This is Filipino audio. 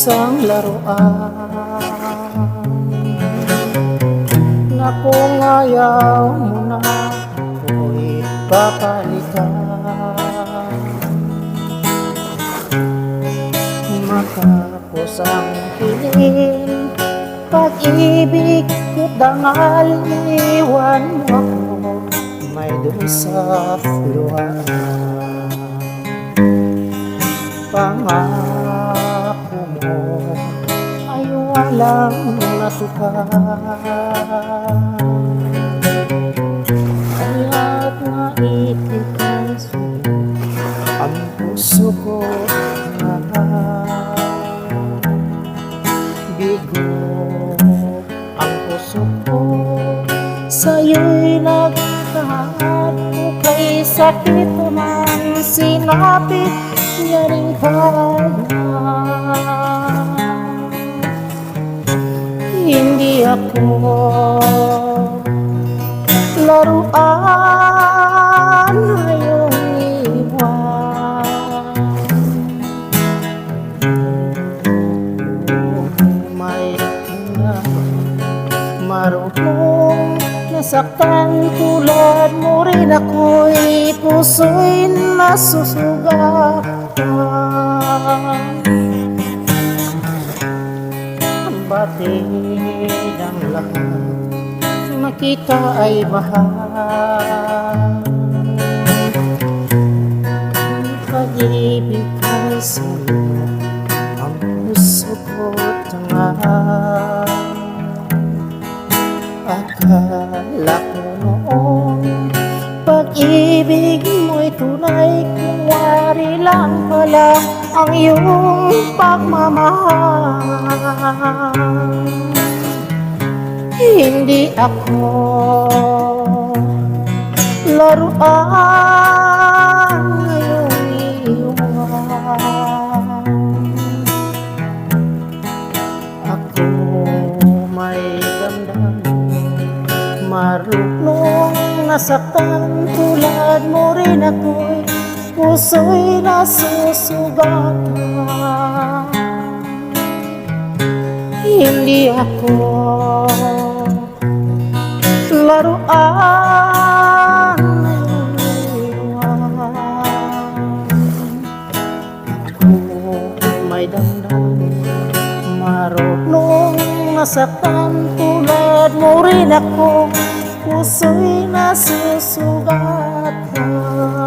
isang laruan na kung ayaw mo na ako'y papalitan. Matapos ang hiling pag-ibig ko't dangal, iwan mo ako may dun sa luha. Pangako mo ay walang natukan, kaya't naitikan sa'yo ang puso ko na bigo. Ang puso ko sa'yo'y nagkahat, kay sakit man sinapit niya rin kanya. Hindi ako laruan na iyong iwan. May marunong nasaktan tulad mo rin ako'y puso'y nasusugatan. Batid ang lahat makita ay mahal, pag-ibig ay sa'yo ang puso ko't tangal. Akala ko noon pag-ibig mo'y tunay, kung wari lang pala ang iyong pagmamahal. Hindi ako laruan ngayong iwan. Ako may damdamin, marunong nasaktan tulad mo rin ako'y puso'y nasusugatan. Hindi ako laruan na iwan. Ako may damdamin, marunong nasaktan tulad mo rin ako, puso'y nasusugatan.